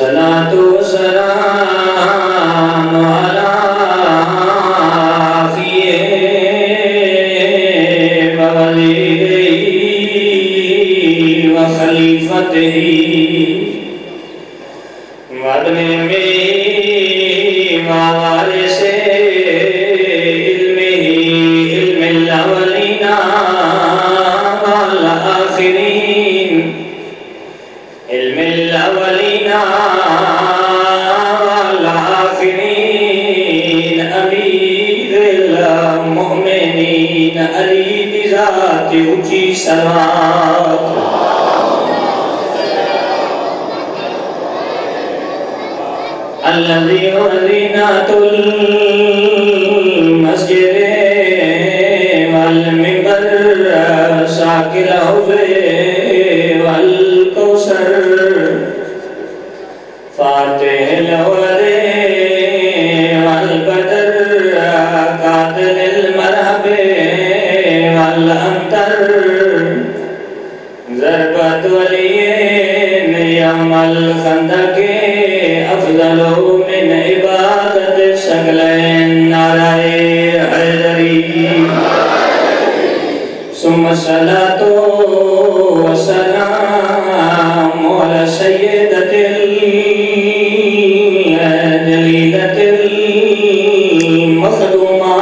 الصلاة والسلام على أخيه ووليه وخليفته وابن ووارثه علمه علم الأولين والآخرين علم الأولين والآخرين أمير المؤمنين علي بذات وجه صلوات الذي أذنت المسجد والمنبر ساكن الحوض والكوثر فاتح الأول والبدر قاتل المرحب والأمطر ضربة وليين يوم الخندق أفضل من عبادة الثقلين نعرہ حیدری ثم الصلاة والسلام على سيدة الجليلة المخدومة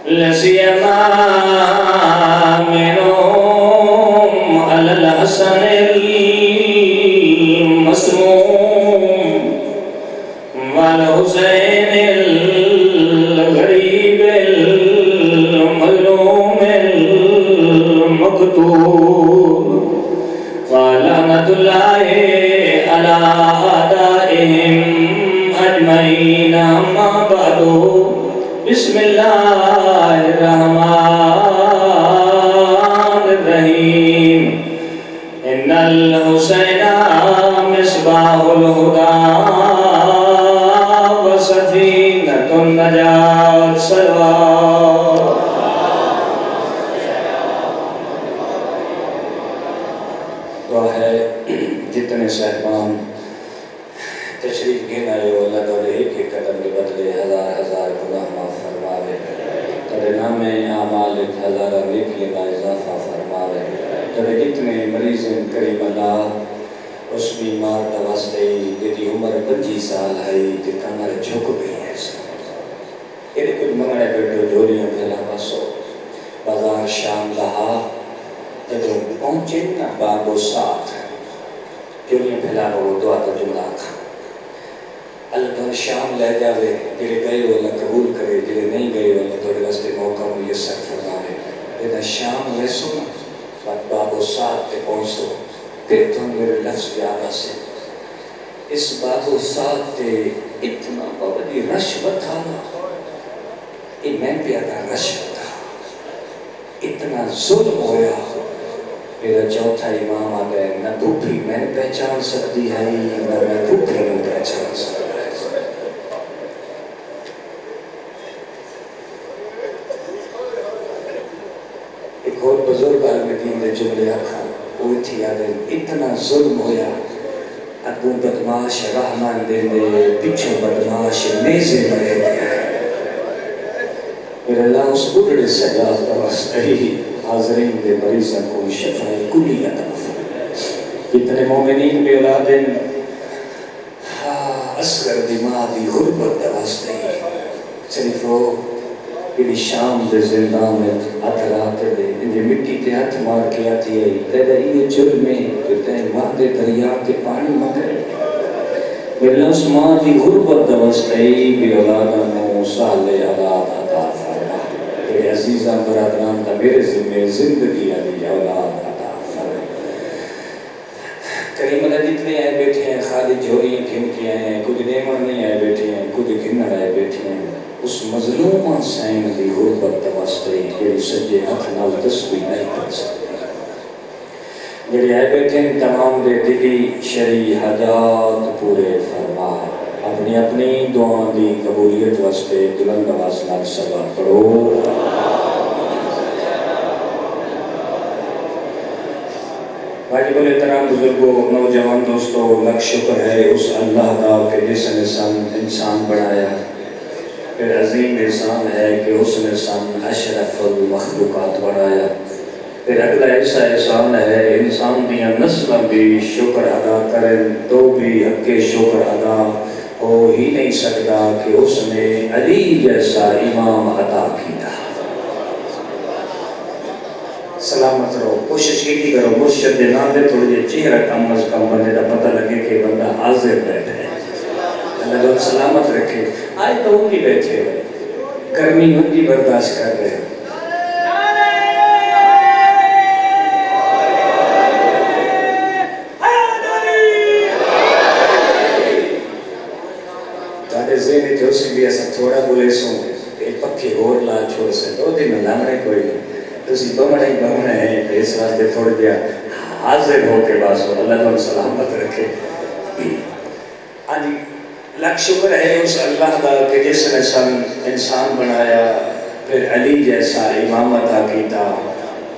لسيما منهم على الحسن المسموم والحسين الغريب المظلوم المقتول ولعنة الله على أعدائهم أجمعين أما بعد بسم الله الرحمن الرحيم إن الحسين مصباح الهدى وسفينة النجاة صلوات دعا ہے جتنے صاحبان تشریف گھن آئے ہو اللہ تعالی ایک ایک قدم کے بدلے ہزار ہزار گناہ معاف فرماوے تیرے نام اعمال ہزارہ نیکی کا اضافہ فرماوے تیرے جتنے مریض کریم اللہ اس بیمار دواستے تیری عمر 25 سال ہے تے کمر جھک گئی ہے یہ کچھ منگنے بیٹھو جوڑیاں پھیلا پاسو بازار شام رہا جب پہنچے نا باب و ساتھ جوڑیاں پھیلا وہ دعا کا جملہ کھا اللہ شام لے جاوے جڑے گئے وہ اللہ قبول کرے جڑے نہیں گئے وہ اللہ تھوڑے راستے موقع میسر فرمائے جب شام ویسو نا باب و ساتھ تے پہنچو پھر تم میرے لفظ یاد آسے اس باب و ساتھ تے اتنا بابدی رشوت تھا یہ میں پیادا رشوت تھا اتنا ظلم ہویا میرا چوتھا امام آگئے نہ بھوپی میں نے پہچان سکتی ہے نہ میں بھوپی میں پہچان سکتی ہے ایک اور بزرگ آلمدین نے جملے آکھا وہ تھی آدھیں اتنا ظلم ہویا ابو بدماش رحمان دینے پچھو بدماش نیزے بڑے دیا ہے میرے اللہ اس بڑھڑے سجاد دوستہی حاضرین دے مریضوں کو شفاء کلی عطا فرمائے اتنے مومنین بے اولادن اصغر دماغ دی غربت دوستہی صرف وہ کہ شام دے زندان میں اتراتے دے انجھے مٹی تے ہاتھ مار کے آتی ہے تیرے یہ جرمیں کہ تین مہدے دریا کے پانی مکرے میرے اس ماں دی غربت دوستہی بے اولادہ نو سالے اولاد عطا فرما میرے عزیزہ برادران تا میرے ذمہ زندگی علی اولاد عطا فرما کریم اللہ جتنے آئے بیٹھے ہیں خالی جھوڑیاں گھن کے آئے ہیں کچھ نیمہ نہیں آئے بیٹھے ہیں کچھ گھنر آئے بیٹھے ہیں اس مظلومہ سین دی غربت دوستہی جڑی سجے ہتھ نال تسبیح نہیں کر سکتے جڑے آئے بیٹھے ہیں تمام دے دلی شرعی حاجات پورے فرما اپنی اپنی دعا دی قبولیت واسطے بلند آواز نال سبا پڑھو واجب الاحترام بزرگوں، نوجوان دوستوں، لکھ شکر ہے اس اللہ کا کہ جس نے انسان بنایا، پھر عظیم احسان ہے کہ اس نے اشرف المخلوقات بنایا، پھر اگلا ایسا احسان ہے انسان دیا نسل بھی شکر ادا کریں تو بھی حق شکر ادا ہو ہی نہیں سکتا کہ اس نے علی جیسا امام عطا کیا۔ سلامت رہو، کوشش کی کرو مرشد دے نام دے تھوڑے جے چہرہ کم از کم بندے دا پتہ لگے کہ بندہ حاضر بیٹھا ہے۔ اللہ کو سلامت رکھے۔ آج تو ان کی بیٹھے ہوئے، گرمی ان کی برداشت کر رہے ہیں۔ تاکہ ذہنی جو سی بھی ایسا تھوڑا بولے سوں ایک پکھی اور لا چھوڑ سے دو دن میں لامنے کوئی نہیں، تو اسی بمنے ہیں کہ اس واسطے تھوڑے دیا حاضر ہو کے باسو۔ اللہ کو سلامت رکھے۔ آج لاکھ شکر ہے اس اللہ کا کہ جس نے انسان بنایا، پھر علی جیسا امام عطا کیتا۔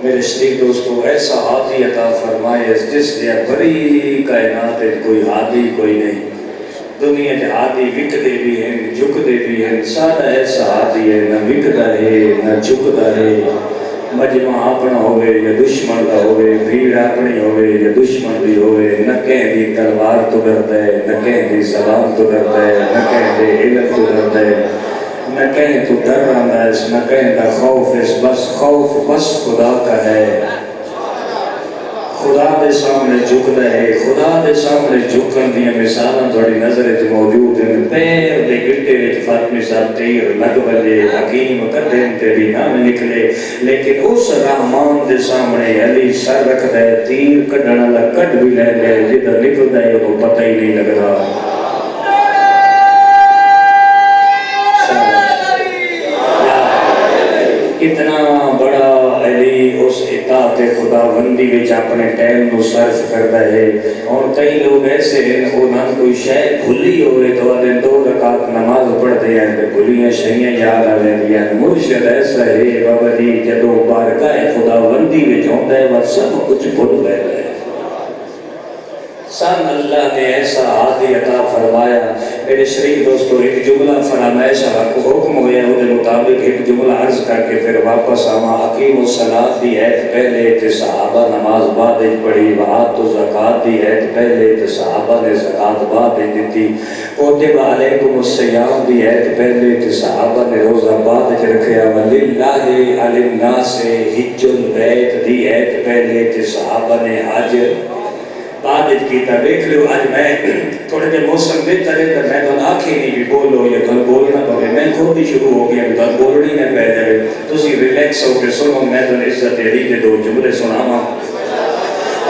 میرے شریک دوستو ایسا ہادی عطا فرمائے جس لئے بڑی کائنات کوئی ہادی کوئی نہیں۔ دنیا کے ہادی وکدے بھی ہیں، جھکدے بھی ہیں، سارا ایسا ہادی ہے نہ وکدا ہے نہ جھکدا ہے۔ مجمع اپنا ہوئے یا دشمن کا ہوئے، بھیڑ اپنی ہوئے یا دشمن بھی ہوئے، نہ کہیں دی تلوار تو ڈرتا ہے، نہ کہیں دی سلام تو ڈرتا ہے، نہ کہیں دی علم تو ڈرتا ہے، نہ کہیں تو ڈر رہا ہے، نہ کہیں دا خوف ہے، بس خوف بس خدا کا ہے۔ خدا دے سامنے جھکدا ہے، خدا دے سامنے جھکن دیا مثالاں تھوڑی نظر وچ موجود ہیں۔ پیر دے گٹے وچ فاطمی صاحب تیر لگ وجے، حکیم کڈن تے بھی نہ نکلے، لیکن اس رحمان دے سامنے علی سر رکھدا ہے، تیر کڈن والا کڈ بھی لیندا ہے، جدھر نکلدا ہے وہ پتہ ہی نہیں لگدا۔ کتنا بڑا علی اس اطاعت خدا بندی وچ اپنے ٹائم کو صرف کرتا ہے۔ اور کئی لوگ ایسے ہیں انہاں کوئی شے بھلی ہوئے تو آدھے 2 رکعت نماز پڑھتے ہیں تو بھلیاں شیاں یاد آ جاندیاں۔ مرشد ایسا ہے بابا جی جدوں بارگاہ خدا بندی وچ ہوندا ہے وہ سب کچھ بھول گئے۔ اللہ نے ایسا ہادی عطا فرمایا۔ میرے شریک دوستو ایک جملہ فرمائش حکم ہویا ہے، وہ مطابق ایک جملہ عرض کر کے پھر واپس آواں۔ اقیم الصلاۃ دی ایت پہلے تے صحابہ نماز بعد پڑھی، وآتوا الزکوٰۃ دی ایت پہلے تے صحابہ نے زکوٰۃ بعد دتی، کتب علیکم الصیام دی ایت پہلے تے صحابہ نے روزہ بعد رکھیا، وللہ علی الناس حج البیت دی ایت پہلے تے صحابہ نے حج بعد کیتا۔ دیکھ لو آج میں تھوڑے دے موسم بہتر ہے تو میں تو آنکھیں نہیں بھی بولو یا تو بولنا پڑے، میں خود ہی شروع ہو گیا تو بولنی نہ پہ جائے، تو اسی ریلیکس ہو کے سنو۔ میں تو عزت علی کے 2 جملے سناواں۔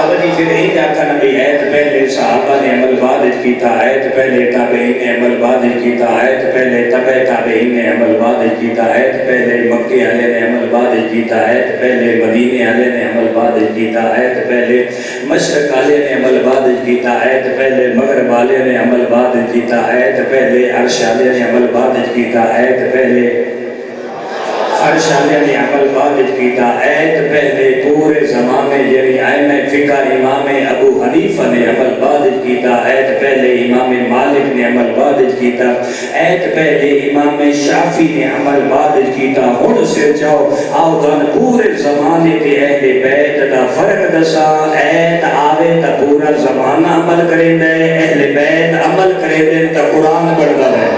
اب جی پھر ایک آقا نبی ایت پہلے صحابہ نے عمل بعد کیتا، ایت پہلے تابعین نے عمل بعد کیتا، ایت پہلے تبع تابعین نے عمل بعد کیتا، ایت پہلے مکے والے نے عمل بعد کیتا، ایت پہلے مدینے والے نے عمل بعد کیتا، ایت پہلے مشرق والے نے عمل بعد کیتا، ایت پہلے مغرب والے نے عمل بعد کیتا، ایت پہلے عرش والے نے عمل بعد کیتا، ایت پہلے فرش والے نے عمل بعد کیتا، ایت پہلے پورے زمانے یعنی ائمہ فقہ امام ابو حنیفہ نے عمل بعد کیتا، ایت پہلے امام مالک نے عمل بعد کیتا، ایت پہلے امام شافعی نے عمل بعد کیتا۔ ہن سر جاؤ آؤ دن پورے زمانے کے اہل بیت دا فرق دسا، ایت آوے تا پورا زمانہ عمل کرے دے، اہل بیت عمل کرے دے تا قرآن پڑھدا ہے۔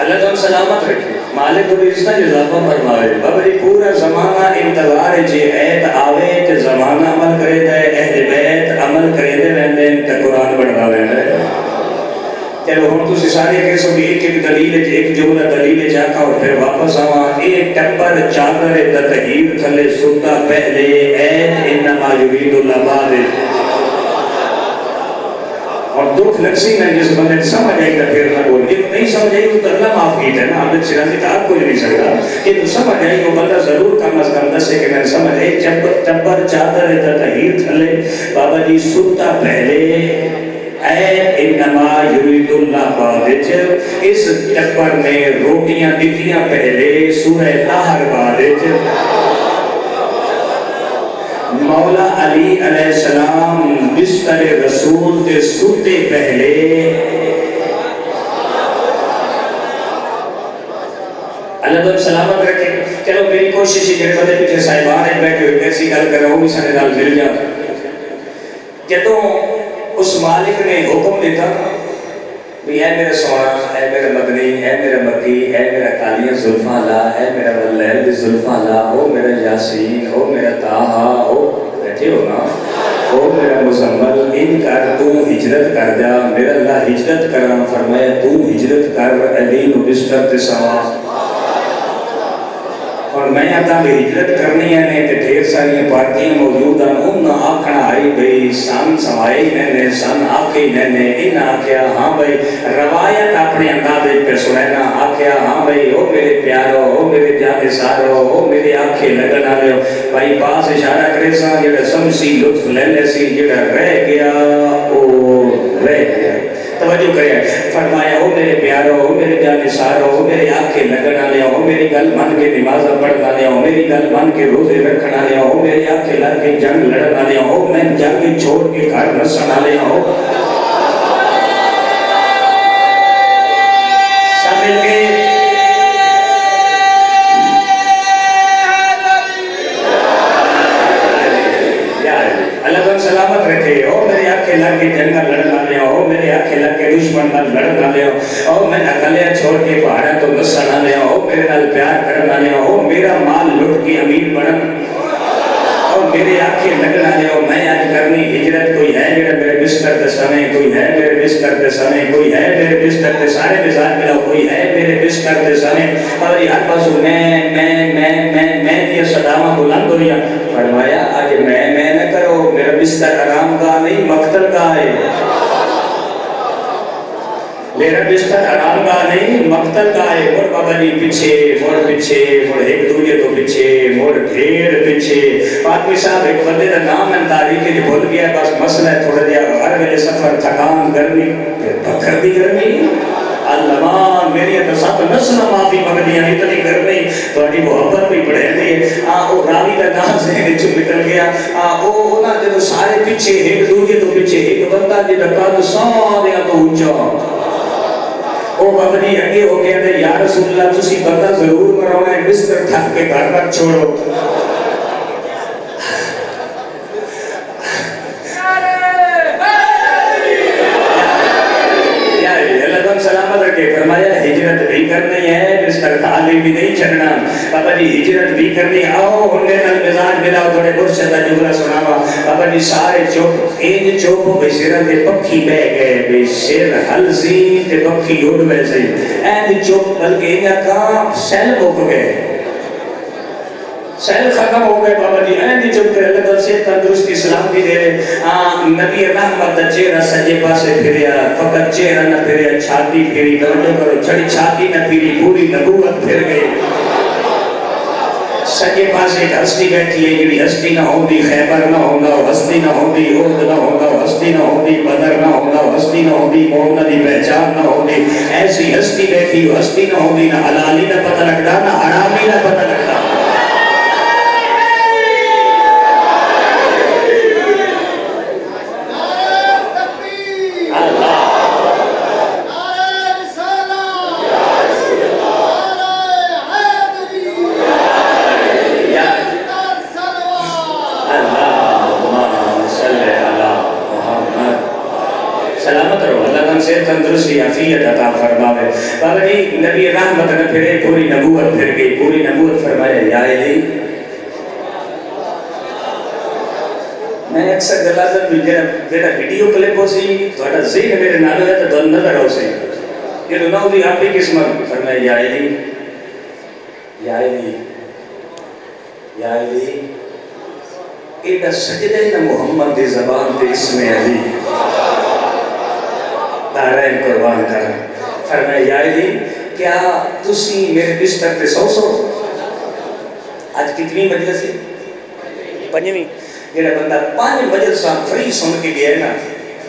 اللہ تو سلامت رکھے، مالک کو بھی رشتہ اضافہ فرمائے۔ بابا جی پورا زمانہ انتظار جی ایت آوے تے زمانہ عمل کرے دے، اہل بیت عمل کرے دے رہنے تے قرآن پڑھدا رہے۔ چلو ہم تو سارے قسم کی ایک دلیل ایک جملہ دلیل چاہتا اور پھر واپس آواں۔ ایک ٹپر چادر تطہیر تھلے ستا پہلے ایت انما یرید اللہ بعد، اور دکھ لکسی میں جس بندے سمجھ آئی گا پھر نہ بول، یہ نہیں سمجھ آئی تو اللہ معاف کیتا ہے نا، عبد سرازی کا آپ کوئی نہیں سکتا، یہ تو سمجھ آئی وہ بندہ ضرور کم از کم دسے کہ میں سمجھ آئی۔ ٹپر چادر تطہیر تھلے بابا جی ستا پہلے انما یرید اللہ بعد اس ٹپر نے روٹیاں دتیاں پہلے سورہ لاہر بعد مولا علی علیہ السلام بستر رسول تے سوتے پہلے اللہ تم سلامت رکھے. چلو میری کوشش ہے جڑے بندے پیچھے صاحبان ہیں بیٹھے ہوئے کیسی گل کر رہا ہوں سارے نال مل جا. جدوں اس مالک نے حکم دیتا بھی اے میرا سونا، اے میرا مدنی، اے میرا مکی، اے میرا کالیاں زلفاں لا، اے میرا واللیل زلفاں لا، او میرا یاسین، او میرا طٰہٰ، او بیٹھے ہو نا، او میرا مزمل، ان کر تو ہجرت کر جا. میرا اللہ ہجرت کرنا فرمایا تو ہجرت کر علی نو بستر تے سوا. اور میں آتا بھی ہجرت کرنی ہے کہ ڈھیر ساری پارٹیاں موجود ہیں انہاں آکھنا آئی بھئی سن سمائی نے سن آکھی نے ان آکھیا ہاں بھئی روایت اپنے اندازے پہ سنینا. آکھیا ہاں بھئی او میرے پیارو، او میرے جانے سارو، او میرے آنکھیں لگن آلے ہو. بھائی پاس اشارہ کرے سا جڑا سمسی لطف لینے سی جڑا رہ گیا او رہ گیا. توجہ کرے فرمایا او میرے پیارو، او میرے جانے سارو، او میرے آنکھیں لگن آلے ہو، میری گل من کے نماز پڑھنا لے ہو، میری گل من کے روزے رکھنا لے ہو، میری آنکھیں لگ کے جنگ لڑنا لے ہو، میں جنگ چھوڑ کے گھر نسنا لے ہو. سب مل کے اللہ تم سلامت رکھے. او میری آنکھیں لگ کے جنگ لڑنا لے ہو، میری آنکھیں لگ کے دشمن نال لڑنا لے ہو، او میں اکلیا چھوڑ کے پہاڑا تو نسنا لے ہو، میرے نال پیار کرنا لے ہو، میرا مال لٹ کے امیر بنن، اور میرے آنکھیں لگنا لے ہو. میں آج کرنی ہجرت. کوئی ہے جڑا میرے بستر دے سمیں، کوئی ہے میرے بستر دے سمیں، کوئی ہے میرے بستر دے سارے مزاج ملا، کوئی ہے میرے بستر دے سمیں. اور یہ ہر پاسو میں یہ صداواں بلند ہوئی. فرمایا آج میں نہ کرو، میرا بستر آرام گاہ نہیں مقتل گاہ ہے. میرا بستر آرام گاہ نہیں مقتل گاہ ہے. مڑ بابا جی پیچھے مڑ ایک دوجے تو پیچھے مڑ ڈھیر پیچھے. فاطمی صاحب ایک بندے کا نام ہے تاریخ جو بھول گیا، بس مسئلہ ہے تھوڑا دیا ہر ویلے سفر تھکان گرمی پکھر دی گرمی اللہ میری تصاب نسل معافی مگدیاں اتنی گرمی تھوڑی محبت بھی بڑھے دی. وہ راوی کا نام سے چپ نکل گیا. وہ جب سارے پیچھے ایک دوجے تو پیچھے ایک بندہ جب قد سارے تو اونچا وہ بابنی اگے ہو گیا کہ یا رسول اللہ تسی بندہ ضرور مراؤنا ہے، بستر تھک کے گھر پر چھوڑو. سلامت رکھے. فرمایا ہجرت بھی کرنی ہے، بستر خالی بھی نہیں چھڑنا. بابا جی ہجرت بھی کرنی. آؤ ہنڈے نال مزاج ملاؤ تھوڑے مرشد دا جملہ سناوا. بابا جی سارے چوپ اینج چوپ بے سر تے پکھی بہ گئے، بے سر ہلسی تے پکھی اڑ ویسے اینج چوپ بلکہ انہاں کا سیل مک گئے، سیل ختم ہو گئے. بابا جی اینی چپ کر اللہ تعالیٰ سے تندرستی سلامتی دے رہے. نبی رحمت دا چہرہ سجے پاسے پھریا، فقط چہرہ نہ پھریا چھاتی پھری. توجہ کرو چھڑی چھاتی نہ پھری، پوری نبوت پھر گئی. سجے پاسے ایک ہستی بیٹھی ہے جڑی ہستی نہ ہوندی خیبر نہ ہوندا، ہستی نہ ہوندی احد نہ ہوندا، ہستی نہ ہوندی بدر نہ ہوندا، ہستی نہ ہوندی محمد دی پہچان نہ ہوندی. ایسی ہستی بیٹھی ہستی نہ ہوندی، نہ حلالی نہ پتہ لگتا نہ حرامی نہ پتہ لگتا. تندرستی عافیت عطا فرماوے. بابا جی نبی رحمت نہ پھرے، پوری نبوت پھر گئی. پوری نبوت فرمایا یا علی. میں اکثر گلازت بھی جیڑا ویڈیو کلپ ہو سی تھوڑا ذہن میرے نال ہے تو نظر ہو سی یہ نو دی اپنی قسمت. فرمایا یا علی یا علی یا علی. ایڈا سجدہ نہ محمد دی زبان تے اسم علی دارین قربان کریں. فرمایا یا علی کیا تسی میرے بستر پہ سو آج کتنی مجلس ہے؟ پنجویں. جیڑا بندہ 5 مجلساں فری سن کے گیا ہے نا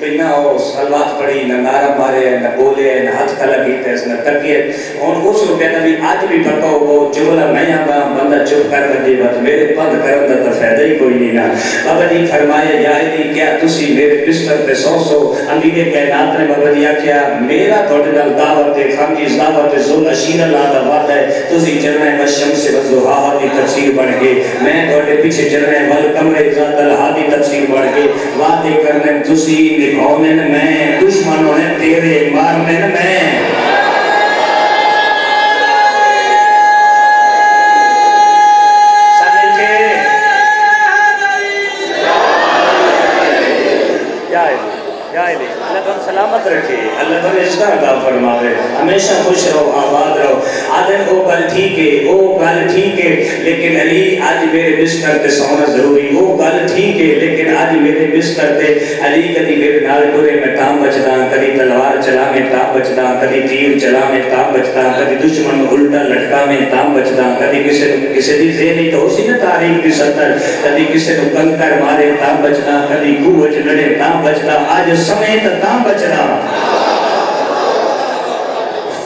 بنا وہ سلوات پڑھی نہ نعرہ مارے نہ بولے نہ ہاتھ کھلا کیتے نہ تکیے ہن اس کو کہتا بھی اج بھی پتہ وہ جملہ میں آندا بندہ چپ کر بندی بات میرے پند کرن دا تے فائدہ ہی کوئی نہیں نا بابا جی فرمایا یا علی کیا تسی میرے بستر تے سو امیر کائنات نے بابا جی آکھیا میرا تواڈے نال دعوت تے خامس دعوت ذل اشیر اللہ دا وعدہ ہے تسی چلنا ہے شمس و ضحاها دی تفسیر بن کے میں تواڈے پیچھے چلنا ہے ول قمر ذات الہادی تفسیر بن کے وعدے کرنے تسی نبھاونے میں دشمنوں نے تیرے مارنے میں سلامت رکھے اللہ تعالیٰ اس کا عطا فرماوے ہمیشہ خوش رہو آباد رہو آدم وہ گل ٹھیک ہے لیکن علی آج میرے بستر تے سونا ضروری وہ گل ٹھیک ہے لیکن آج میرے بستر تے علی کدی میرے نال ٹرے میں تاں بچدا کدی تلوار چلا میں تاں بچدا کدی تیر چلا میں تاں بچدا کدی دشمن الٹا لٹکا میں تاں بچدا کدی کسے دی ذہنی تو اسی نے تاریخ دی سطر کدی کسے نو کنکر مارے تاں بچدا کدی کوہ وچ لڑے تاں بچدا آج سمیت تاں بچدا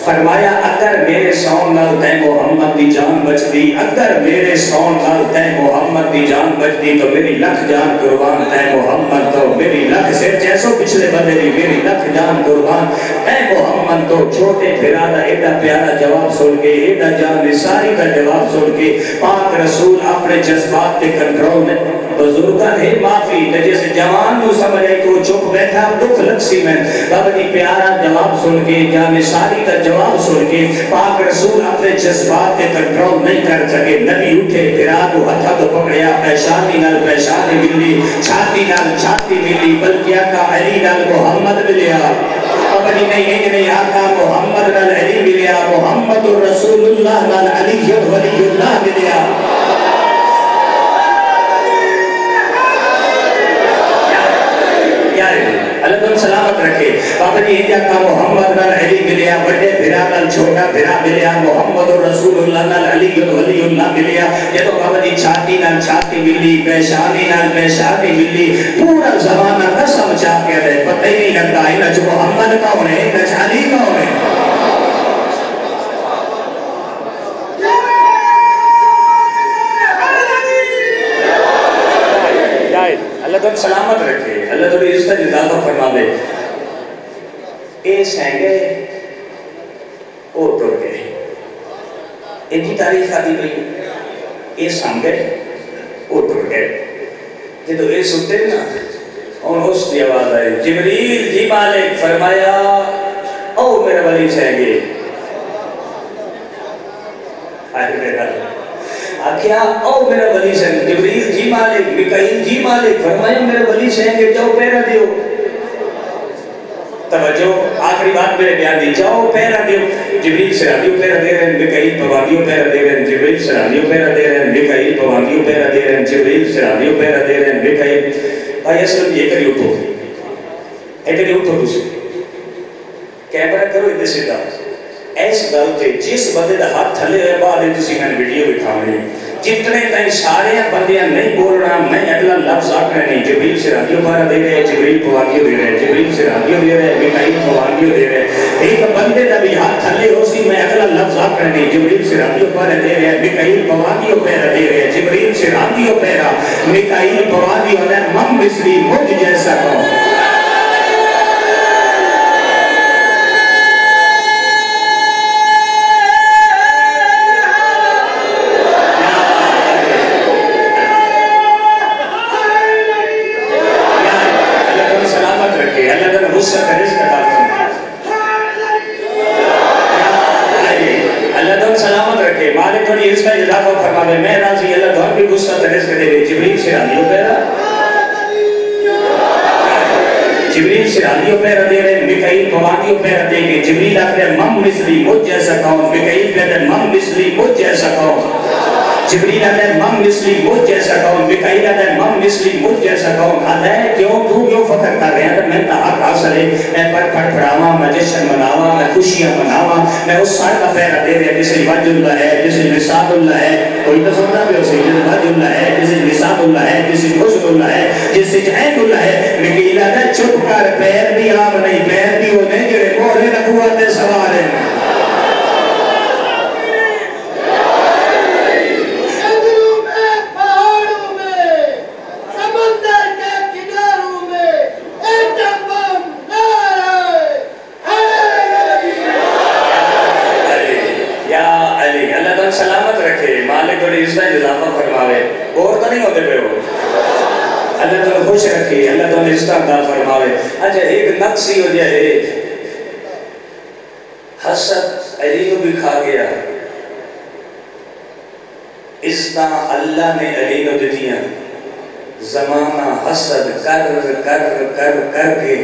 فرمایا اگر میرے سون نال تے محمد دی جان بچدی اگر میرے سون نال تے محمد دی جان بچدی تو میری لکھ جان قربان تے محمد تو میری لکھ سے جیسو پچھلے بندے دی میری لکھ جان قربان تے محمد تو چھوٹے پھرا دا ایڈا پیارا جواب سن کے ایڈا جان نثاری کا جواب سن کے پاک رسول اپنے جذبات کے کنٹرول میں بزرگان ہے معافی جیسے جوان نو سمجھ آئی تو چپ بیٹھا دکھ لگ سی میں بابا جی پیارا جواب سن کے جان نثاری کا جواب سن کے پاک رسول اپنے جذبات کے کنٹرول نہیں کر سکے نبی اٹھے پھرا تو ہتھا تو پکڑیا پیشانی نال پیشانی ملی چھاتی نال چھاتی ملی بلکہ آقا علی نال محمد ملیا بابا جی نہیں آقا محمد نال علی ملیا محمد رسول اللہ نال علی ولی اللہ ملیا اللہ تم سلامت رکھے بابا جی ایجا کا محمد نال علی ملیا بڑے بھرا نال چھوٹا بھرا ملیا محمد رسول اللہ نال علی ولی اللہ ملیا یہ تو بابا جی چھاتی نال چھاتی ملی پیشانی نال پیشانی ملی پورا زمانہ قسم چاہ کے رہے پتہ ہی نہیں لگتا ہے نچ محمد کون ہے نچ علی کون ہے اللہ تم سلامت رکھے اللہ تم اس طرح اضافہ فرما دے اے سینگے او ٹر گئے ان کی تاریخ آدھی بھئی اے سانگے او ٹر گئے یہ تو اے سنتے نا اور اس کی آواز آئے جبریل جی مالک فرمایا او میرے ولی سینگے آئے میرا آکھیا او میرا ولی سینگ جبریل جی مالک مکائیل جی مالک فرمایا میرے ولی سینگ جاؤ پیرا دیو توجہ آخری بات میرے بیان دی جاؤ پیرا دیو جبریل سرادیو پیرا دے رہے ہیں مکائیل پوادیو پیرا دے رہے ہیں جبریل سرادیو پیرا دے رہے ہیں مکائیل پوادیو پیرا دے رہے ہیں جبریل سرادیو پیرا دے رہے ہیں مکائیل بھائی اسلام یہ کری اٹھو تسی کیمرہ کرو ادھے سیدھا ایس گلتے جس بندے دا ہاتھ تھلے ہوئے بعد تسی میں ویڈیو بکھاؤں جتنے تائیں سارے بندیاں نہیں بول رہا میں اگلا لفظ آکھنے نہیں جبریل سے رادیو پارا دے رہے جبریل پوانگیو دے رہے جبریل سے رادیو دے رہے مکائیل پوانگیو دے رہے ایک بندے دا بھی ہاتھ تھلے ہو سی میں اگلا لفظ آکھنے نہیں جبریل سے رادیو پارا دے رہے مکائیل پوانگیو پیرا دے رہے جبریل سے رادیو پیرا مکائیل پوانگیو دے مم مثلی مجھ جیسا کو جبریل سے رادیو پیرا دے رہے مکائیل پوانگیو پیرا دے گے جبریل آکھتے مم مثلی مجھ جیسا کون مکائیل کہتے مم مثلی مجھ جیسا کون جبریل آتا ہے مم مثلی مجھ جیسا کون، میکائیل آتا ہے مم مثلی مجھ جیسا کون، آتا ہے کیوں تو کیوں فخر کر رہے ہیں؟ تو میں حق حاصل ہے، میں پر پڑ پڑاواں، میں جشن مناواں، میں خوشیاں مناواں، میں اس سال کا پہرا دے دیا جس وجہ اللہ ہے، جس نصاب اللہ ہے، کوئی تو سمجھا بھی ہو سی، جس وجہ اللہ ہے، جس نصاب اللہ ہے، جس حسن اللہ ہے، جس عین اللہ ہے۔ میکائیل آتا ہے چپ کر، پیر بھی عام نہیں، پیر بھی ہونے جڑے مہرے نبوت دے سوار ہیں۔ سلامت رکھے، مالک اور عزت اضافہ فرماوے، اور تو نہیں ہوتے پہ ہو، اللہ تو خوش رکھے، اللہ تو عزت عطا فرماوے۔ اچھا ایک نقصی ہو جائے، حسد علی کو بھی کھا گیا، عزت اللہ نے علی کو دیا، زمانہ حسد کر کر کر کر کے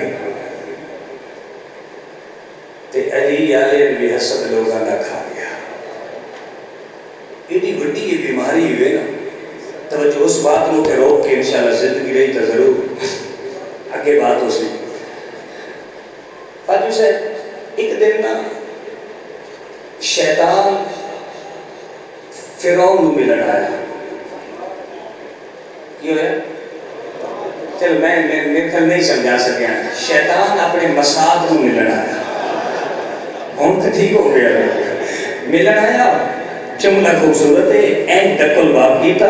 تے علی آلے بھی حسد لوگاں دا کھا گیا۔ اتنی بڑی یہ بیماری ہوئے نا، توجہ اس بات کو کہ روک کے انشاءاللہ زندگی رہی تو ضرور آگے بات ہو سی۔ فاجو سے ایک دن نا شیطان فرعون میں لڑایا، کیوں ہے؟ چل میں خیال نہیں سمجھا سکیا، شیطان اپنے مساد میں لڑایا، ہون تو ٹھیک ہو گیا، ملن آیا جملہ خوبصورت ہے، این تکل باب کیتا،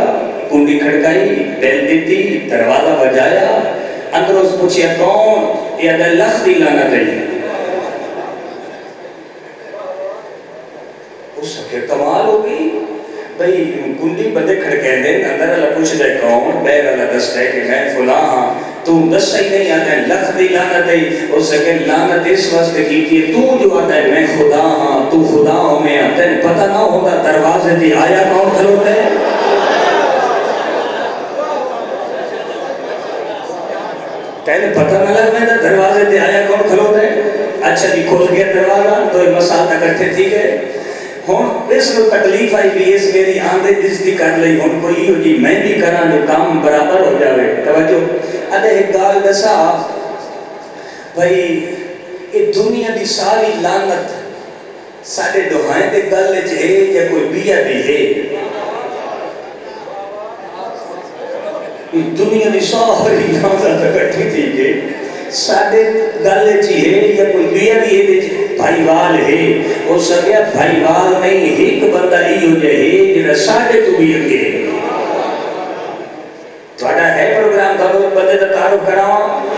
کنڈی کھڑکائی، بیل دیتی، دروازہ بجایا، اندر اس پوچھیا کون؟ یہ دل لخ دی لانا دئی۔ اس سکے کمال ہوگی، بھئی کنڈی بندے کھڑکے دیں، اندر اللہ پوچھ دے کون؟ بیر اللہ دست ہے کہ میں فلاں ہاں، تو دس ہی نہیں آتا ہے لخ دی لانت ہے، اس سکے لانت اس وقت کی تو جو آتا ہے میں خدا ہاں، تو خدا ہوں میں آتا ہے، پتہ نہ ہوگا دروازے دی آیا کون کھلوتا ہے؟ پہلے پتہ نہ لگ میں دروازے دی آیا کون کھلوتا ہے؟ اچھا جی کھل گیا دروازہ، تو یہ مسال تک اٹھے تھی گئے، ہون اس کو تکلیف آئی بھی اس میری آندھے دستی کر لئی، ہون کوئی ہو جی میں بھی کران جو کام برابر ہو جاوے، توجہ ادھے ایک گال دسا بھئی یہ دنیا دی ساری لانت ساڑھے دہائیں دے گل ہے یا کوئی بیا بھی ہے، یہ دنیا دی ساری لانت اکٹھی تھی کہ ساڑھے گل ہے یا کوئی بیا بھی ہے، بھائی وال ہے، وہ سکیا بھائی وال نہیں، ایک بندہ ہی ہو جائے جنہا ساڑھے تو بھی اگے تھوڑا ہے پروگرام کا وہ بندے دا تعارف کراؤں۔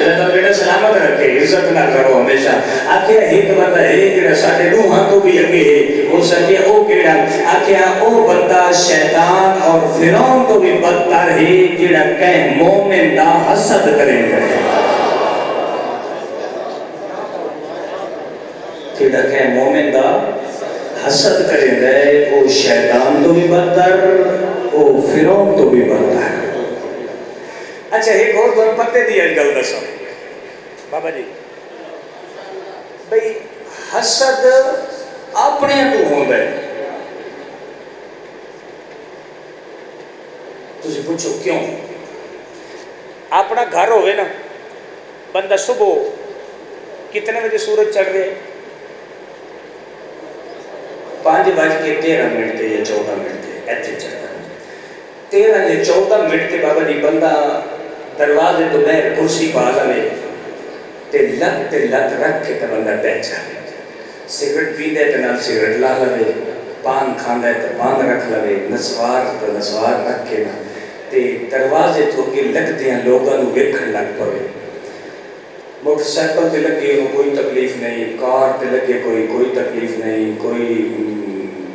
اللہ بیٹا سلامت رکھے، عزت نہ کرو ہمیشہ، آکھیا ایک بندہ ہے جنہا ساڑھے دو ہاں تو بھی اگے ہے، وہ سکیا او کیڑا، آکھیا او بندہ شیطان اور فرعون تو بھی بدتر ہے جنہا کہیں مومن دا حسد کریں گے، جنہا کہیں مومن دا حسد کریں گے، او شیطان تو بھی بدتر، او فرعون تو بھی بدتر۔ اچھا ایک اور دور پتے دیا گل دسو بابا جی، بھئی حسد اپنے تو ہوں گئے، تجھے پوچھو کیوں؟ اپنا گھر ہوئے نا، بندہ صبح کتنے بجے سورج چڑھ رہے؟ 5:13 یا 14 ایتھے چڑھتا 13 یا 14 منٹ کے بابا جی بندہ دروازے تو بہر کرسی پا لے تے لت رکھ کے بندہ بیٹھ جائے، سگرٹ پی دے تو نال سگرٹ لا لے، پان کھاندہ ہے تو پان رکھ لے، نسوار تو نسوار رکھ کے نا تے دروازے تو کے لگتے ہیں لوگاں نو ویکھن لگ پڑے، موٹر سائیکل تے لگے انہوں کوئی تکلیف نہیں، کار تے لگے کوئی تکلیف نہیں، کوئی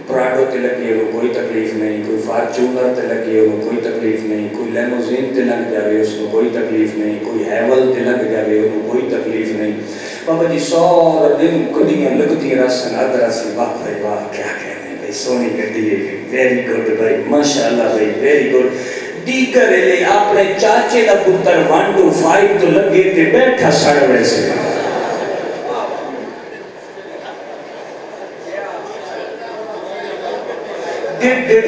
پراڈو تے لگے انہوں کوئی تکلیف نہیں، کوئی فارچونر تے لگے انہوں کوئی تکلیف نہیں، کوئی لیموزین تے لگ جاوے اس میں کوئی تکلیف نہیں، کوئی ہیول تے لگ جاوے انہوں کوئی تکلیف نہیں۔ بابا جی سارا دن کڑیاں لگتی رسن ادھر سے واہ بھائی واہ کیا کہنے بھائی سونی گڈی ہے، ویری گڈ بھائی ماشاءاللہ بھائی ویری گڈ، دیگر لے اپنے چاچے دا پتر 1 to 5 تو لگے تے بیٹھا سڑ ویسے 1.5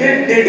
1.5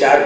4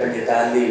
45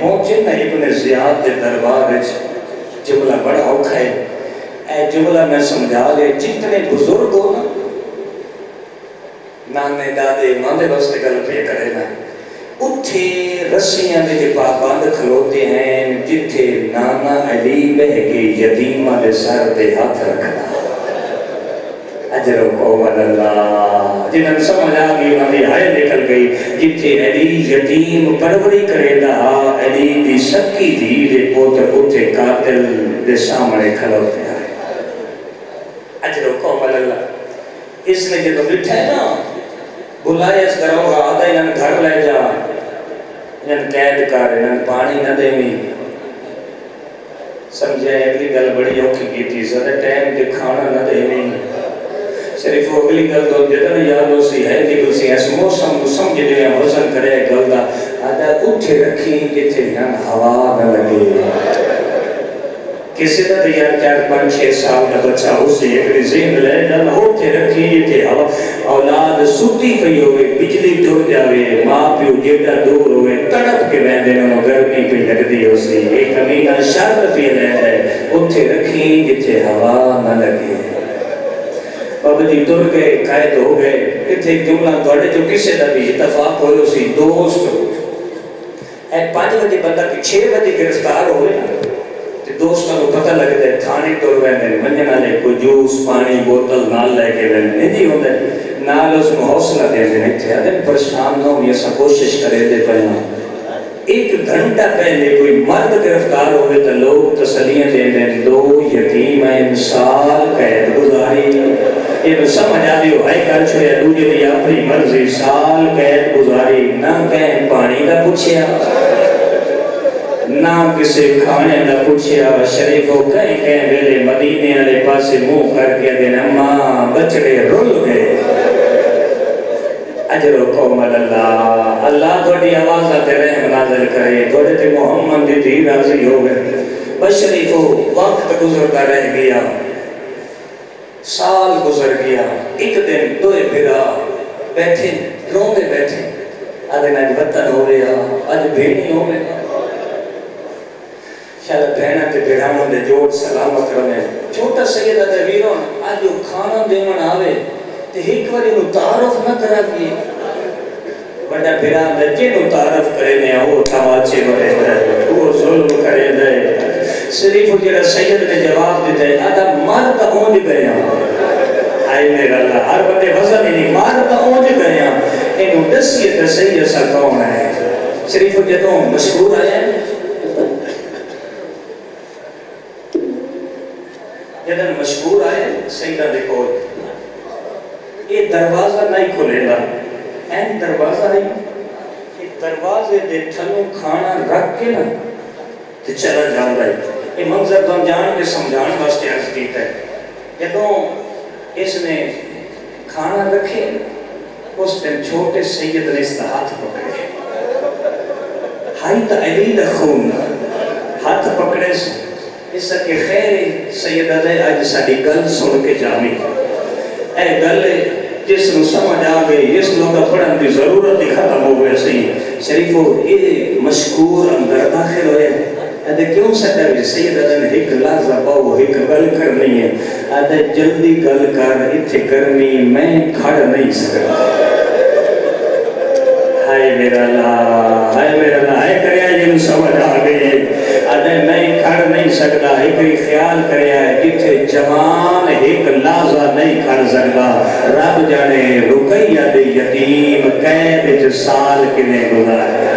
پہنچے نا ابن زیاد کے دربار جملہ بڑا اوکھا ہے اے جملہ میں سمجھا لے جتنے بزرگ ہو نا نانے دادے ماندے بستے گل پہ کرے نا اتھے رسیاں دے کے پابند کھلوتے ہیں جتھے نانا علی بہ کے یتیمہ دے سر دے ہاتھ رکھنا اجر و قومن اللہ جنہاں سمجھ آگئی انہوں نے آئے نکل گئی جتھے علی یتیم پروری کرے دا علی دی سکی دی دے پوتر اتھے قاتل دے سامنے کھلوتے ہیں اجر و قومن اللہ اس نے جب بٹھا ہے نا بلائے اس کروں گا آدھا انہوں گھر لے جا انہوں قید کر انہوں پانی نہ دے میں سمجھے اگلی گل بڑی اوکھی کی تھی زیادہ ٹائم کے کھانا نہ دے میں صرف وہ اگلی گل تو جتنا یاد ہو سی ہے کہ کسی ایس موسم سمجھ دیا وزن کرے گل دا آدھا اٹھے رکھی جتھے نہ ہوا نہ لگے کسی دا دیار 4-5-6 سال کا بچہ اسے ایک ذہن لے جانا اٹھے رکھی جتھے ہوا اولاد سوتی پئی ہوئے بجلی ٹر جاوے ماں پیو جیٹا دور ہوئے تڑپ کے بیندے انہوں گرمی پہ لگ دی ہو سی ایک امینہ شرط پہ لے جائے اٹھے رکھی جتھے ہوا نہ لگے بابا جی دور گئے قائد ہو گئے اتھے ایک جملہ دوڑے جو کسے دا بھی اتفاق ہوئے اسی دوست 5 بجے بندہ کی 6 بجے گرفتار ہوئے نا دوستوں کو پتہ لگ دے تھانے دور ویندے منجنہ لے کوئی جوس پانی بوتل نال لے کے ویندے نہیں ہوندے نال اس کو حوصلہ دے دے نہیں تھے آدھے پریشان نہ یہ سا کوشش کرے دے پہنا 1 گھنٹہ پہلے کوئی مرد گرفتار ہوئے تو لوگ تسلیاں دے دیں 2 یتیم سال قید گزاری یہ تو سمجھ آدھی ہو ہائی کر چھوڑیا دوجہ دی اپنی مرضی سال قید گزاری نہ کہیں پانی کا پوچھیا نہ کسی کھانے نہ پوچھیا شریف ہو کہیں ویلے مدینے والے پاسے منہ کر کے دینا ماں بچڑے رول گئے اجر و قومن اللہ اللہ تھوڑی آواز آتے رحم نازل کرے تھوڑے تے محمد دی دھی راضی ہو گئے بس شریف ہو وقت گزرتا رہ گیا سال گزر گیا ایک دن دوئے پھرا بیٹھے روندے بیٹھے آدھے آج وطن ہو رہا آج بھیڑی ہو رہا شاید بہنہ تے بھیڑانوں دے جوڑ سلامت رہنے چھوٹا سیدہ دے ویرون آج جو کھانا دیون آوے تے ایک باری انہوں تعارف نہ کرا گئی بڑا بھیڑان دے جنہوں تعارف کرے نے وہ تھواچے بڑے دے وہ ظلم کرے دے صرف جڑا سید نے جواب دیتے ہیں آدھا مار کا اونج گیا آئے میرا اللہ ہر بندے وزن ہی نہیں مار کا اونج گیا انہوں دسیے دسیے سا کون ہے صرف جدوں مشہور آئے جدن مشہور آئے سیدہ دیکھو یہ دروازہ نہیں کھلے گا این دروازہ نہیں یہ دروازے دے تھلوں کھانا رکھ کے نا تو چلا جاؤں گا یہ منظر تو ہم جان کے سمجھان واسطے عرض کیتا ہے جدوں اس نے کھانا رکھے اس دن چھوٹے سید نے اس کا ہاتھ پکڑے ہائی تا علی دا خون ہاتھ پکڑے سے اس سے کہ خیر سیدہ دے آج ساڑی گل سن کے جامی اے گل جس نو سمجھ آگئی اس لوگا پڑھن دی ضرورت ہی ختم ہو گئے سی شریفو یہ مشکور اندر داخل ہوئے ادھے کیوں سکتا ہے سیدہ دے ایک لازہ باؤ ایک گل کرنی ہے ادھے جلدی گل کر اتھے کرنی میں کھڑ نہیں سکتا ہائے میرا اللہ ہائے میرا اللہ ہائے کریا جنہوں سمجھ آگئی ادھے نہیں کھڑ نہیں سکتا ایک خیال کریا ہے جتھے جوان ایک لازہ نہیں کھڑ سکتا رب جانے رقیہ دے یتیم قید سال کنے گزارے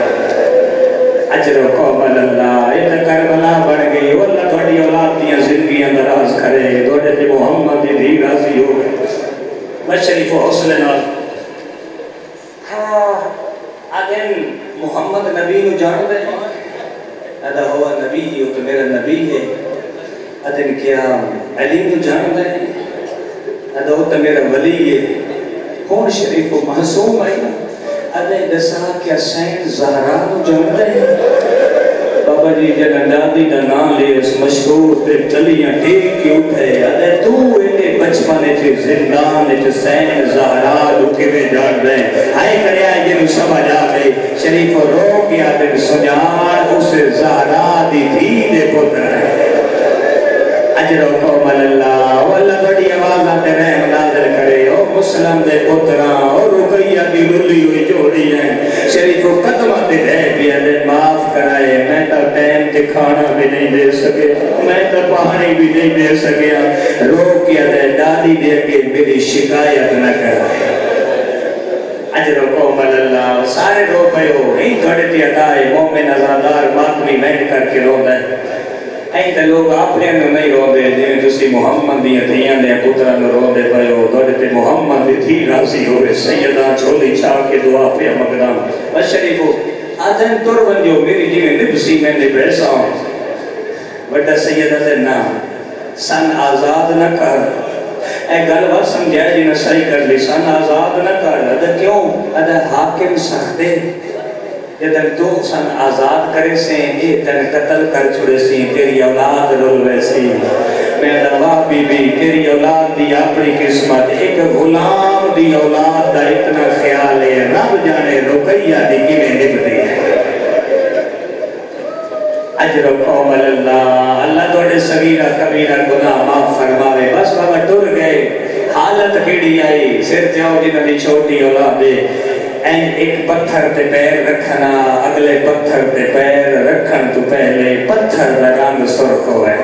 اجر و قومن اللہ اتنا کربلا بڑھ گئی اللہ تھوڑی اولاد دیا زندگیاں دراز کرے تھوڑے تے محمد دی راضی ہو بس شریف و حسن نال آدھیں محمد نبی نو جان دے ادھا ہوا نبی ہو تو میرا نبی ہے ادھن کیا علی نو جان دے ادھا ہو تو میرا ولی ہے کون شریف و محسوم آئی ادھے دسا کیا سین زہرا نو جان دے بابا بابا جی جنہاں دادی دا نام لے اس مشہور تے چلیاں ٹیک کی اٹھے ادھے تو اینے بچپنے تھی زندان تے سین زہرا لکے میں جان دیں ہائے کریا یہ نو سمجھ آگئے شریف و رو کیا دن سجان اس زہرا دی تھی دے پتر ہے اجر و قوم اللہ واللہ بڑی آواز آتے رحم نازل کرے او مسلم دے پتران اور رقیہ دی رلی ہوئی جوڑی ہیں شریف و قدمہ دے پیا دے معاف کرائے میں تو ٹائم تے کھانا بھی نہیں دے سکے میں تو پانی بھی نہیں دے سکے رو کیا دے دادی دے کے میری شکایت نہ کرائے اجر و قوم اللہ سارے رو پہ ہو نہیں گھڑتی عطائے مومن ازادار ماتمی محن کر کے رو دے این تے لوگ اپنے اندر نہیں رو دے جنہیں تسی محمد دی اتیاں دے پتران رو دے پہ ہو دوڑے تے محمد دی تھی راضی ہوئے سیدہ چھولی چاہ کے دعا پہ مقدام بس شریفو آدھن تور بن جو میری جی میں نبسی میں نے بیسا ہوں بڑا سیدہ دے نا سن آزاد نہ کر اے گلوہ سمجھائے جی نہ صحیح کر لی سن آزاد نہ کر ادھا کیوں ادھا حاکم سختے جدن تو سن آزاد کرے سے یہ تن قتل کر چھوڑے سی تیری اولاد رولوے سی میں دعا بی بی تیری اولاد دی اپنی قسمت ایک غلام دی اولاد دا اتنا خیال ہے رب جانے رقیہ دی کیویں نبھتی ہے اجر و قوم اللہ اللہ توڑے صغیرہ کبیرہ گناہ معاف فرماوے بس بابا ٹر گئے حالت کیڑی آئی سر جاؤ جنہوں نے چھوٹی اولاد دے ایک پتھر تے پیر رکھنا اگلے پتھر تے پیر رکھن تو پہلے پتھر دا رنگ سرخ ہوئے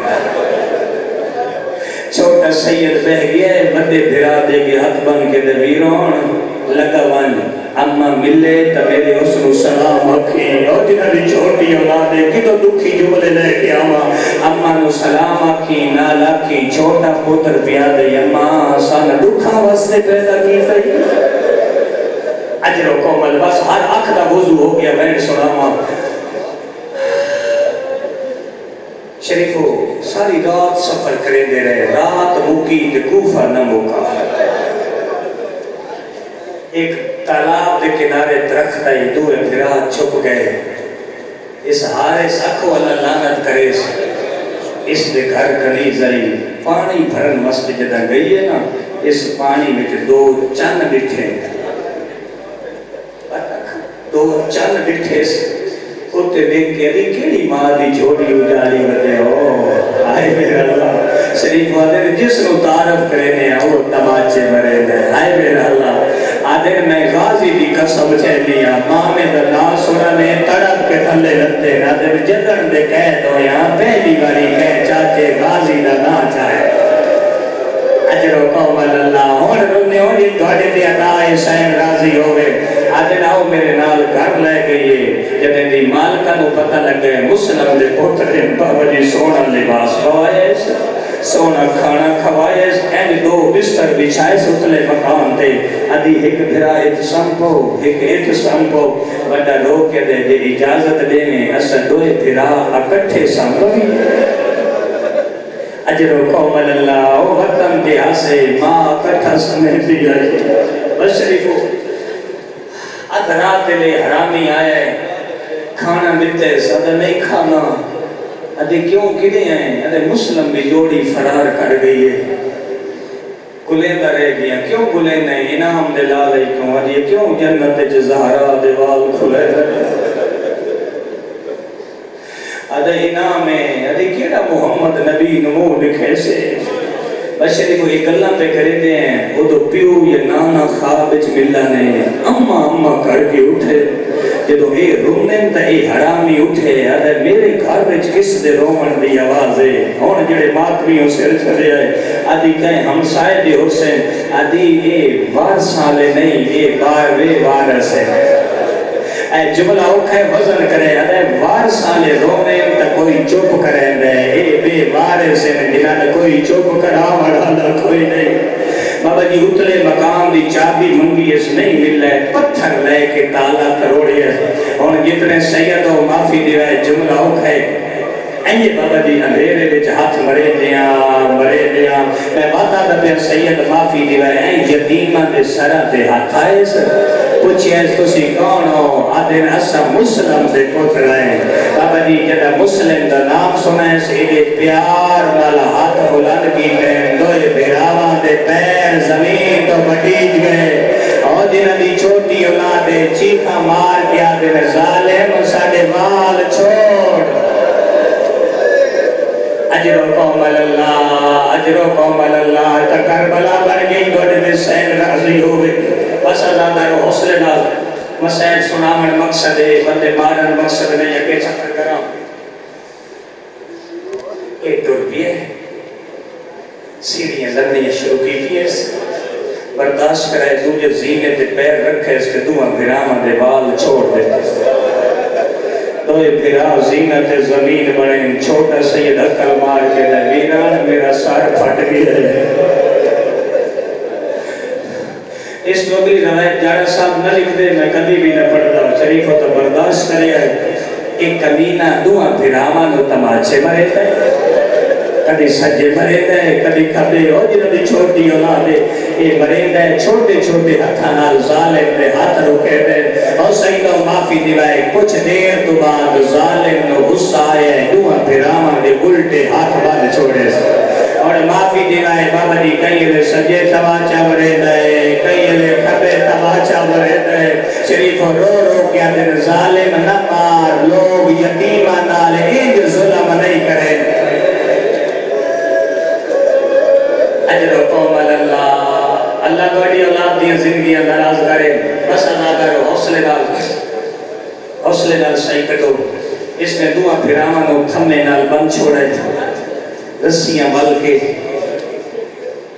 چھوٹا سید بہ گیا ہے بڑے بھرا دے کے ہاتھ بن کے دبیرون لگا ون اما ملے تا میرے حسن سلام آکھی اور جنہاں دی چھوٹی اولادے کی تو دکھی جملے لے کے اما نو سلام آکھی نال آکھی چھوٹا پتر پیادے اما سانا دکھا واسطے پیدا کی تھی اجر و کومل بس ہر آنکھ دا وضو ہو گیا میں سناما شریفو ساری رات سفر کرے دے رہے رات موکی دے کوفہ نہ موکا ایک تالاب دے کنارے درخت آئی دوئے پھرا چھپ گئے اس حارس اکھو اللہ لعنت کرے اس دے گھر کنیز آئی پانی بھرن مسجد جدہ گئی ہے نا اس پانی میں دو چند بٹھے دو چند بٹھے سے ہوتے دیکھ کے دی کیڑی ماں دی جھوڑی اجالی بدے ہو آئے میرا اللہ شریف والے جس نو تعارف کرنے ہیں وہ تماچے مرے دے آئے میرا اللہ آدھے میں غازی دی قسم چہنیا ماں میں دلنا سنا نے تڑپ کے تھلے لگتے آدھے جدن دے کہہ دو یہاں پہلی باری کہہ چاچے غازی دا نا چاہے اجر و قوم اللہ ہون رکھنے ہونی دوڑے دے عطائے سین راضی ہوئے آدھے ناؤ میرے نال گھر لے گئی جنہیں دی مالکہ نو پتہ لگ گئے مسلم دے پوترے بابا جی سونا لباس کھوائے سونا کھانا کھوائے این دو بستر بچھائے ستلے مکان تے ادھی ایک بھرا ایک سمپو بڑا لوگ کے دے اجازت دینے اسا دوئے بھرا اکٹھے سمپوی اجر و قوم اللہ او وطن کے آسے ماں اکٹھا سمیت دیا بس شریفو ادھرات لے حرامی آئے کھانا دیتے سادہ نہیں کھانا ادھے کیوں کدے ہیں ادھے مسلم بھی جوڑی فرار کر گئی ہے گلیندہ رہ گیا کیوں گلیندہ ہیں انعام دلالے کیوں ادھے کیوں جنت جزہرہ دیوال کھلے ادھے انعام ہے ادھے کیڑا محمد نبی نمو لکھے سے بس شریف ایک اللہ پہ کرے دے ہیں وہ تو پیو یا نانا خواب بچ ملہ نے اما کر کے اٹھے جدو اے رومن تا اے حرامی اٹھے آدھے میرے گھر بچ کس دے رومن دی آواز ہے ہون جڑے ماتمیوں سر چلے آئے آدھی کہیں ہمسائے دی حسین آدھی اے وارسالے نہیں اے باروے وارس ہے اے جملہ اوکھے وزن کرے آدھے وارسالے رومن تا کوئی چوپ کرے دے اے بے وارس ہے جنہاں کوئی چوپ کرا وڑا کوئی نہیں بابا جی اتلے مقام دی چابی منگی اس نہیں مل رہے پتھر لے کے تالا تروڑی ہے اور جتنے سید و معافی دیوائے جملہ اوکھے اینجے بابا جی اندھیرے وچ ہاتھ مرے دیاں میں واتا دا پھر سید معافی دیوائے این یتیمہ دے سرہ دے ہاتھ آئے سر پوچھے اس تسی کون ہو آدھے اسا مسلم دے پتر آئے بابا جی جدہ مسلم دا نام سنائے سیدے پیار والا ہاتھ بلند کی گئے دوئے بھراواں دے پیر زمین تو بٹیج گئے اور جنہ دی چھوٹی اولادے چیخا مار کیا دے ظالم ساڑے وال چھوڑ اجرکم اللہ تکر بلا بڑھ گئی گوڑے میں سین راضی ہوئے بس اللہ در حوصلے نال مسائل سنامن مقصد ہے بندے مارن مقصد نہیں ہے کہ سفر کرام ایک دور بھی ہے سیڑھیاں لڑنیاں شروع کی تھی اس برداشت کرائے دوجہ زینے تے پیر رکھے اس کے دعا بھرامہ دے وال چھوڑ دیتے دوئے بھرا زینت زمین بڑھیں چھوٹا سید عقل مار کے ویران میرا سار پھٹ گیا ہے اس کو بھی روایت جاڑا صاحب نہ لکھ دے میں کبھی بھی نہ پڑھتا شریف ہو تو برداشت کرے ایک کمینہ دعا بھراما نو تماچے مرے تھے کدی سجے مرے تھے کدی کھبے ہو جنہوں نے چھوٹی اولادے یہ مرے تھے چھوٹے چھوٹے ہتھانال ظالم دے ہاتھ روکے تھے اور سیدہ معافی دیوائے کچھ دیر تو بعد ظالم نو غصہ آئے دعا بھراما دے الٹے ہاتھ بال چھوڑے سے اور معافی دیوائے بابا جی کئی لے سجے تواچہ مرے تھے کئی لے کھبے تواچہ مرے تھے شریف رو رو کیا دن ظالم نہ مار لوگ یتیمہ نالے انج ظلم نہیں کرے اجرکم اللہ اللہ دوڑی اولاد دیا زندگیاں دراز کرے بس اللہ کرو حوصلے نال صحیح کٹو اس نے دعا پھراما نو کھمے نال بند چھوڑے رسیاں مل کے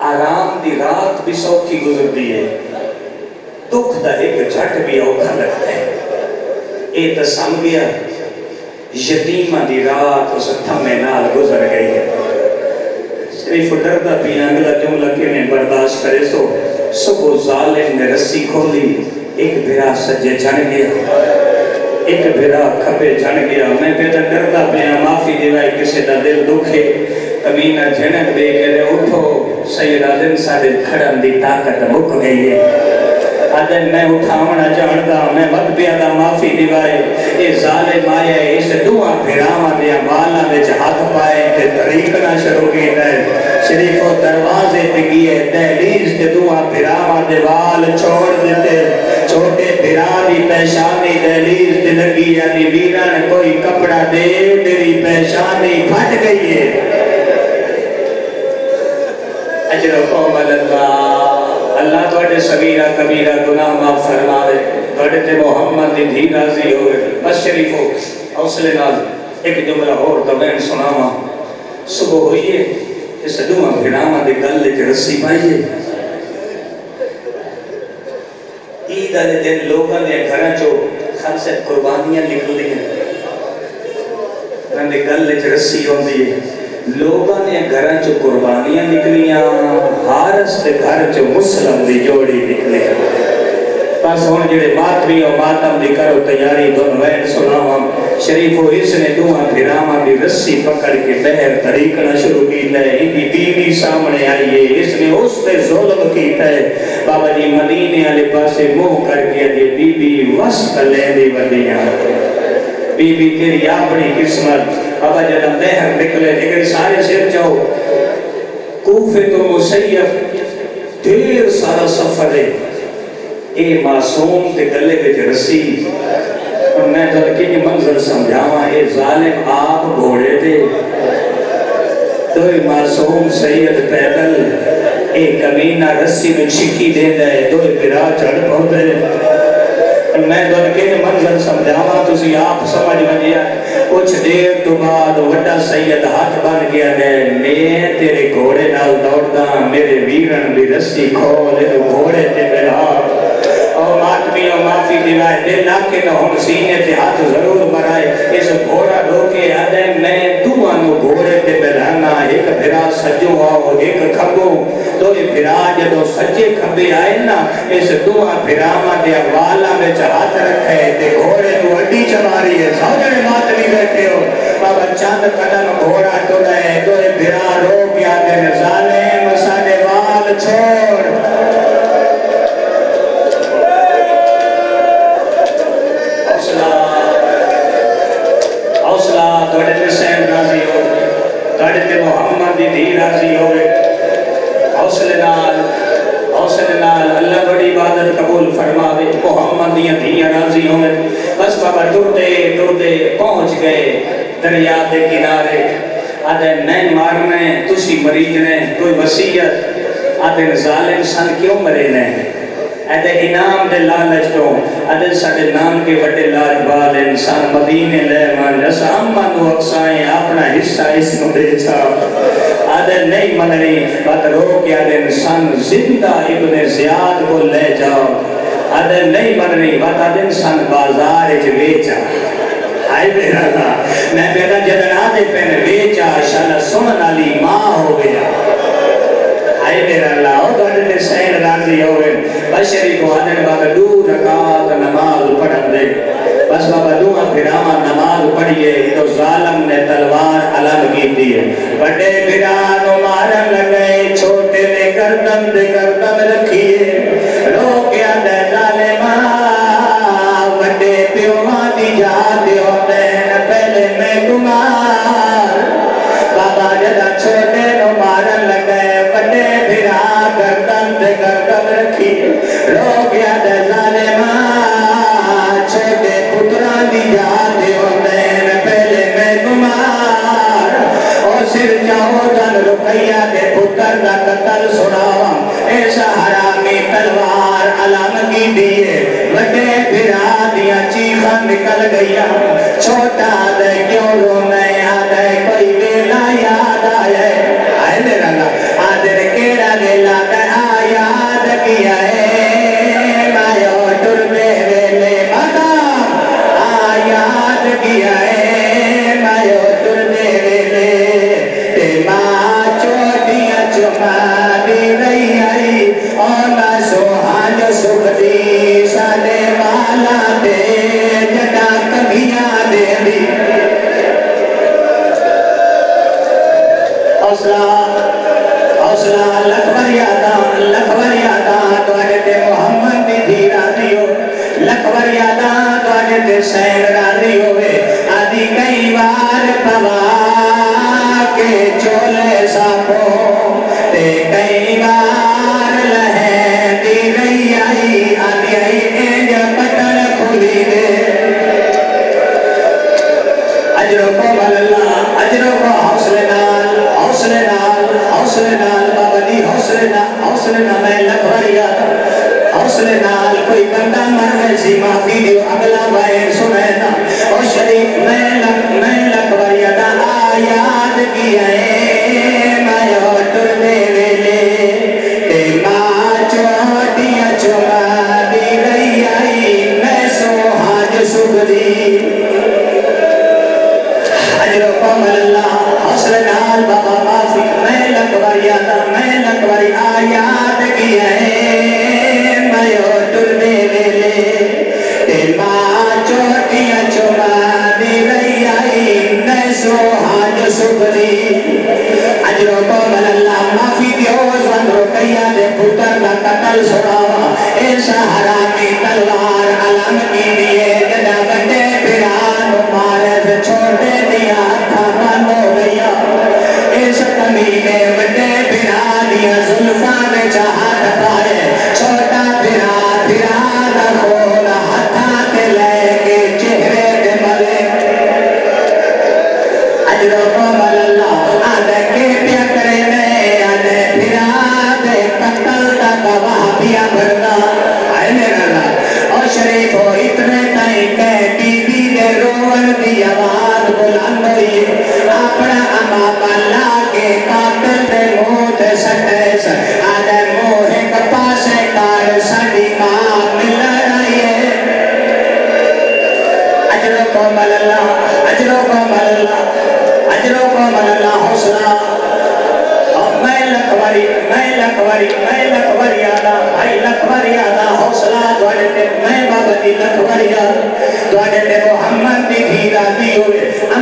آرام دی رات بھی سوکھی گزر دیئے دکھ دا ایک جھٹ بھی اوکھا لگتا ہے اے تسام گیا یتیمہ دی رات اس تھمے نال گزر گئی ہے شریف ڈردہ بھی انگلہ جملہ کے میں برداشت کرے سو صبح ظالم نے رسی کھولی ایک بھرا سجے جھن گیا ایک بھرا کھپے جھن گیا میں پیدا ڈردہ بھی معافی دیوائے کسے دا دل دکھے کمینہ جھنک دے کے دے اٹھو سیدہ دن ساڑے کھڑن دی طاقت مک گئی ہے آدھن میں اٹھاونا جانتا میں وقت بیادہ معافی دیوائے یہ ظالم آئے اس دعا پھراما دیا بالا میں ہاتھ پائے تے طریقنا شروع کی ہے شریف و دروازے پہ گئے دہلیز تے دعا پھراما دے وال چھوڑ دیتے چھوٹے پھرا دی پیشانی دہلیز تے لگی یعنی ویران کوئی کپڑا دے تیری پیشانی پھٹ گئی ہے اجرکم اللہ توڑے صغیرہ کبیرہ گناہ معاف فرمائے توڑے تے محمد دی دھی راضی ہوئے بس شریف ہو حوصلے نال ایک جملہ اور دمین سناما صبح ہوئیے اس دعا بھراما دے گلے کے رسی پائیے عید علی دن لوگوں نے گھرہ جو خمسے قربانیاں نکل دی ہیں رندے گلے کے رسی ہوں دیئے لوگوں نے گھرہ جو قربانیاں نکلیاں حارس دے گھر جو مسلم دی جوڑی نکلی بس ہون جڑے ماتری اور ماتم دی کرو تیاری دنوین سناواں شریف و اس نے دعا بھراما دی رسی پکڑ کے بہر طریقنا شروع کی لے ہندی بیوی سامنے آئیے اس نے اس نے ظلم کی تے بابا جی مدینے علی پاسے موہ کر کے دی بی بی وسط لے دی ودیاں بی بی تیری اپنی قسمت بابا جدہ بہر نکلے لیکن سارے سر جاؤ کوفے تو مسیف دیر سارا سفر ہے اے معصوم تے گلے بچ رسی اور میں جلکی کی منظر سمجھاواں اے ظالم آپ گھوڑے دے دوئی معصوم سید پیدل اے کمینہ رسی میں چھکی دے دے دوئی برا چڑھ پہنچے میں جلکی کی منظر سمجھاواں تسی آپ سمجھ بنیا کچھ دیر تو بعد وڈا سید ہاتھ بن گیا دے میں تیرے گھوڑے نال دوڑتا میرے ویرن بھی رسی کھولے تو گھوڑے تے بلا اور ماتمی اور معافی دیوائے دل لاکے نہ ہم سینے تے ہاتھ ضرور مرائے اس گھوڑا روکے آدھے میں دوانو گھوڑے تے بلانا ایک بھرا سجو آؤ ایک کھبو تو یہ بھرا جدو سجے کھبے آئے نا اس دعا بھراما دیا والا میں ہاتھ رکھے تے گھوڑے تو اڈی چماری ہے ساؤ جڑے ماتمی بیٹھے ہو بابا چند قدم گھوڑا ٹرے دوئے بھرا رو گیا دن ظالم ساڑے وال چھوڑ حوصلہ توڑے تے سین راضی ہو توڑے تے محمد دی دھی راضی ہوئے حوصلے نال اللہ بڑی عبادت قبول فرماوے محمد دیاں دھیاں راضی ہوئے بس بابا ٹرتے پہنچ گئے دریا دے کنارے آدھے میں مارنے تسی مریض نے کوئی وصیت آدھے ظالم سن کیوں مرے نے آدھے انعام دے لالچ تو آدھے ساڑے نام کے وڈے لاجوال انسان مدینے لے مان جیسا امن و اقسائیں اپنا حصہ اس کو دے چھا آدھے نہیں مننی بات رو کے آدھے انسان زندہ ابن زیاد کو لے جاؤ آدھے نہیں مننی بات آدھے انسان بازار اچھ بیچا آئی میرا اللہ میں بیٹا جدن آدھے پہنے بیچا شالا سنن علی ماں ہو گیا آئی میرا اللہ او دوڑے تے سین راضی ہوئے بشری کو آدھے بابا دو رکعت نماز پڑھن دے بس بابا دعا پھراما نماز پڑھئے تو ظالم نے تلوار علم کی دیئے بڑے پھرانو مارن لگئے چھوٹے نے گردن دے گردن رکھئے رو کیا دے ظالمہ بڑے پیوما دی جاتے ہوتے ہیں پہلے میں کمار بابا جدا چھوٹے نو مارن لگئے بڑے پھرا گردن دے گردن رکھئے رو کیا دے ظالمہ چھوٹے پتران دی جاتے ہوتے ہیں پہلے میں کمار اور سر جاؤ جن رکھیا دے پتر دا قتل سناوا ایسا حرامی تلوار علم کی دیئے بڑے پھرا دیا چیخا نکل گیا چھوٹا دے کیوں رونے آدھے کوئی ویلا یاد آئے آئے دے رہا آدھے کیڑا ویلا دے آیاد کیا ہے مایو ٹردے ویلے بتا آیاد کیا ہے مایو ٹردے ویلے تے ماں چوٹیاں چما دی رہی آئی اور نہ سوہاج سکھ دی سالے والا دے جڑا کبھیاں دے دی حوصلہ لکھور یاداں توڑے تے محمد دی دھی راضی ہو لکھور یاداں توڑے تے سین راضی ہوئے آدھی کئی بار پوا کے چولے ساپو تے کئی بار لہیں دی رہی آئی آدھی آئی اینج پٹر کھلی دے اجروں کو ملاللہ اجروں کو حوصلے نال بابا دی حوصلے نال میں لکھوریا حوصلے نال کوئی بندہ مر گئے سی معافی دیو اگلا بائن سنینا اور شریف میں لکھوریا دا آیاد کیا ہے مایو ٹردے ویلے تے ماں چوٹیاں چما دی رہی آئی میں سوہاج سکھ دی اجروں کو ملاللہ حوصلے نال بابا معافی میں لکھوری آیاد کیا ہے مایو ٹردے ویلے تے ماں چوٹیاں چما دی رہی آئی میں سوہاج سکھ دی اجروں کو ملاللہ معافی دیو زن رکیا دے پتر دا قتل سناوا ایسا حرامی تلوار علم کی دیئے جدا بڑے پھران مارے سے چھوٹے دیا تھا من ہو گیا ایسا کمینے بڑے پھرا دیا ظلفان چاہت پائے چھوٹا پھرا دا خولا ہتھا تے لے کے چہرے دے ملے اجروں کو ملاللہ آدھے کے پیا کرے میں آدھے پھرا دے قتل دا گواہ پیا بھرنا آئے میرا اللہ اور شریف ہو اتنے تائیں کہ ٹی وی دے روڑ دی آواز بلند ہوئی اپنا امامہ لا کے قاتل دے موت سٹیس آدھے موہ کپاسے کار ساڑی ماں مل رہی ہے اجروں کو ملاللہ حوصلہ میں لکھوری آدھا بھائی لکھوری آدھا حوصلہ دوڑے تے میں بابا دی لکھوری آدھا دوڑے تے محمد دی دھی راضی ہوئے